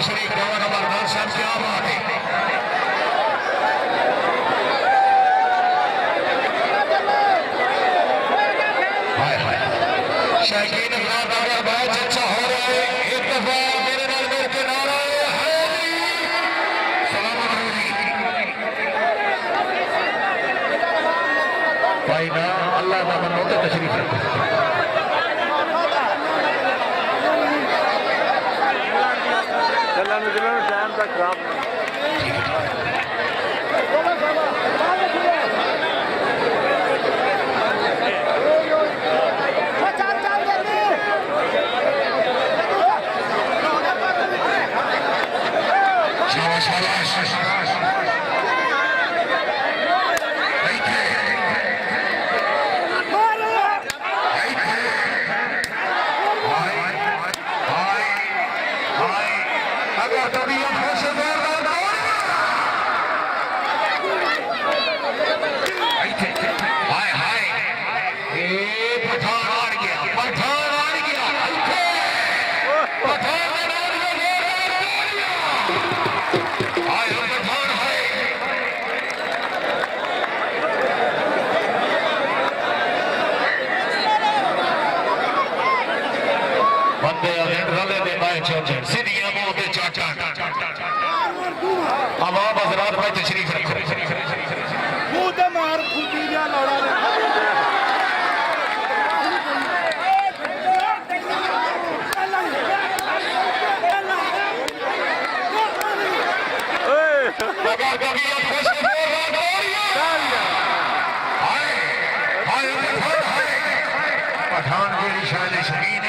तशरीफ जवान अमरनाथ साहब क्या बात है। हाय हाय शकीन अफराद अगर मैच अच्छा हो रहा है एक दफा मेरे नाल मेरे के नारा भाई ना अल्लाह का मनो तो तशरीफ रखो। टाइम तक खराब आवाम हजरात भाई तशरीफ रखो। पठान की निशान शहीद